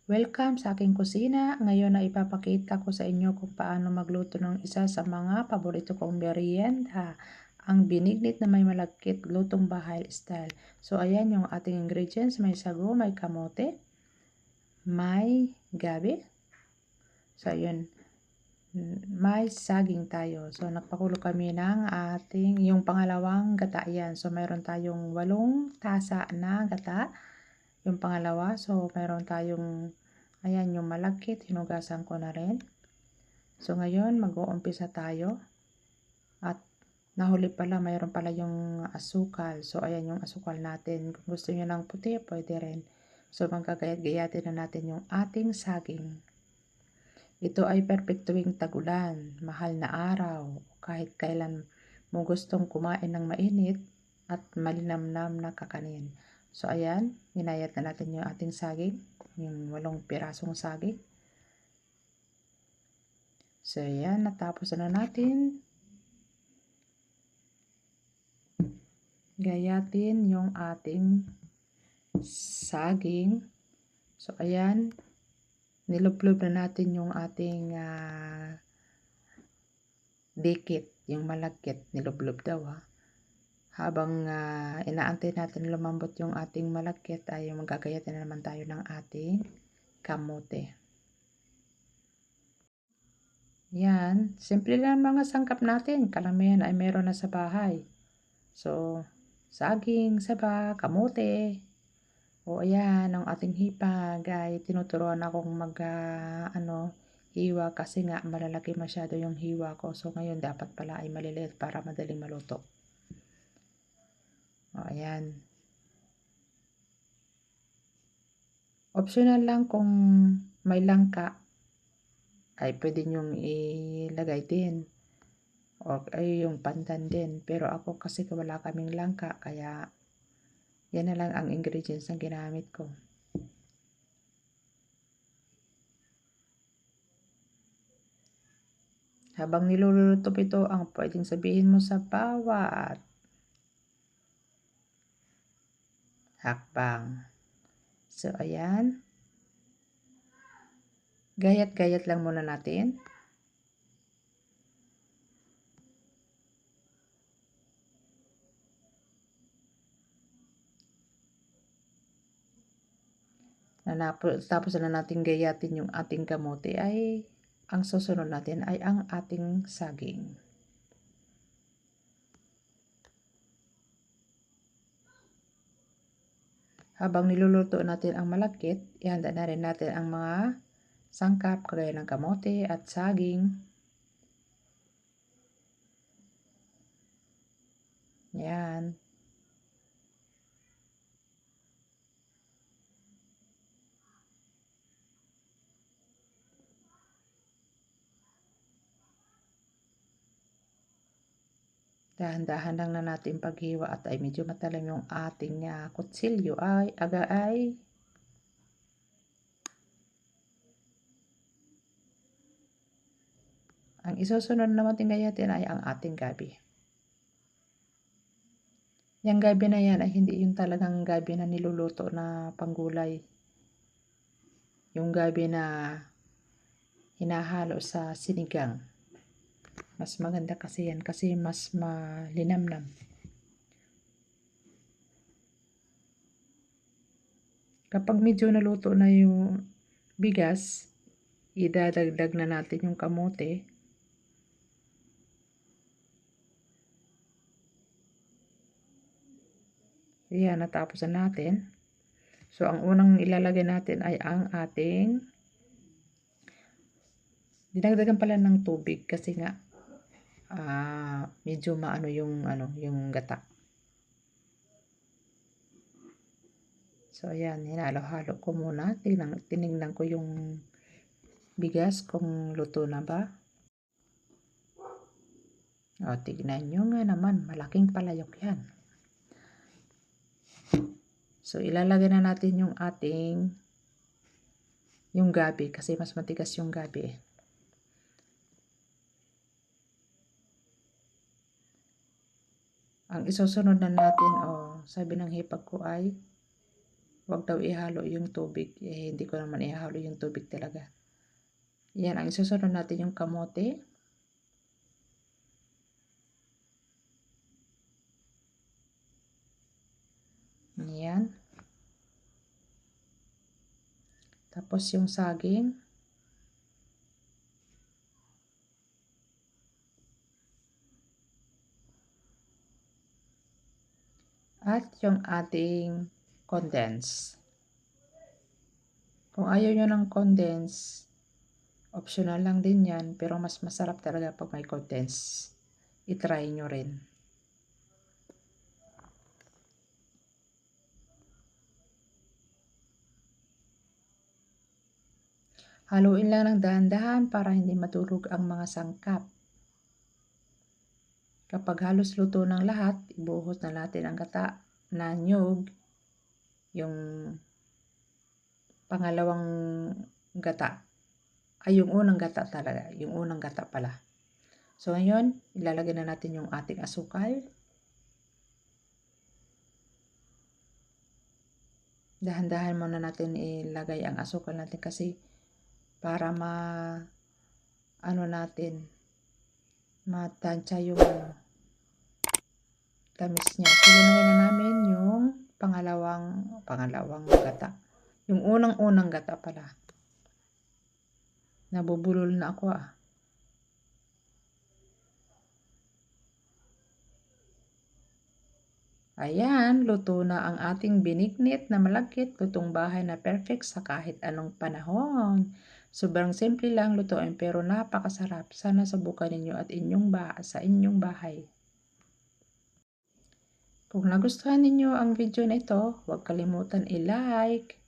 Welcome sa aking kusina. Ngayon na ipapakita ko sa inyo kung paano magluto ng isa sa mga paborito kong merienda, ang binignit na may malagkit lutong bahay style. So ayan yung ating ingredients, may sago, may kamote, may gabi. So ayun, may saging tayo. So nagpakulo kami ng yung pangalawang gata yan. So mayroon tayong 8 tasa na gata. Yung pangalawa, so mayroon tayong, ayan yung malagkit, hinugasan ko na rin. So ngayon, mag-uumpisa tayo. At nahuli pala, mayroon pala yung asukal. So ayan yung asukal natin. Kung gusto nyo ng puti, pwede rin. So magkagayat-gayatin na natin yung ating saging. Ito ay perfect tuwing tag-ulan, mahal na araw, kahit kailan mo gustong kumain ng mainit at malinamnam na kakanin. So ayan, hinayat na natin yung ating saging, yung 8 pirasong saging. So ayan, natapos na natin gayatin yung ating saging. So ayan, nilublob na natin yung ating dikit, yung malagkit, nilublob daw ha. Habang inaantay natin lumambot yung ating malagkit, ay magagayat na naman tayo ng ating kamote. Yan, simple lang mga sangkap natin. Karamihan ay meron na sa bahay. So, saging, saba, kamote. O ayan, ang ating hipag ay tinuturuan akong hiwa kasi nga malalaki masyado yung hiwa ko. So, ngayon dapat pala ay maliliit para madaling maluto. O ayan. Optional lang kung may langka ay pwede nyong ilagay din o ay yung pandan din, pero ako kasi wala kaming langka kaya yan na lang ang ingredients na ginamit ko. Habang niluluto ito, ang pwedeng sabihin mo sa bawat hakbang. So ayan, gayat-gayat lang muna natin. Tapos na natin gayatin yung ating kamote, ay ang susunod natin ay ang ating saging. Habang niluluto natin ang malagkit, ihanda na rin natin ang mga sangkap kagaya ng kamote at saging. Yan. Dahan-dahan lang na natin paghiwa at ay medyo matalim yung ating kutsilyo ay ang isusunod naman gayatin ay ang ating gabi. Yung gabi na yan ay hindi yung talagang gabi na niluluto na panggulay. Yung gabi na hinahalo sa sinigang. Mas maganda kasi yan kasi mas malinamnam. Kapag medyo naluto na yung bigas, idadagdag na natin yung kamote. Ayan, natapos na natin. So, ang unang ilalagay natin ay ang ating dinagdagan pala ng tubig kasi nga medyo maano yung gata. So, ayan, hinalo-halo ko muna. Tinignan ko yung bigas kung luto na ba. O, tignan nyo nga naman, malaking palayok yan. So, ilalagay na natin yung yung gabi kasi mas matigas yung gabi. Ang isusunod na natin, sabi ng hipag ko ay Huwag daw ihalo yung tubig. Hindi ko naman ihalo yung tubig talaga. Yan, ang isusunod natin yung kamote. Yan. Tapos yung saging. At yung ating condense. Kung ayaw nyo ng condense, optional lang din yan, pero mas masarap talaga pag may condense. I-try nyo rin. Haluin lang ng dahan-dahan para hindi matulog ang mga sangkap. Kapag halos luto ng lahat, ibuhos na natin ang gata na niyog, yung pangalawang gata. Ay, yung unang gata talaga. Yung unang gata pala. So, ngayon, ilalagay na natin yung ating asukal. Dahan-dahan muna natin ilagay ang asukal natin kasi para matansya yung tamis niya. So, linagay na namin yung pangalawang gata. Yung unang-unang gata pala. Nabubulol na ako Ayan, luto na ang ating binignit na malagkit, lutong bahay na perfect sa kahit anong panahon. Sobrang simple lang lutuin pero napakasarap. Sana subukan ninyo at sa inyong bahay. Kung nagustuhan ninyo ang video na ito, huwag kalimutan i-like,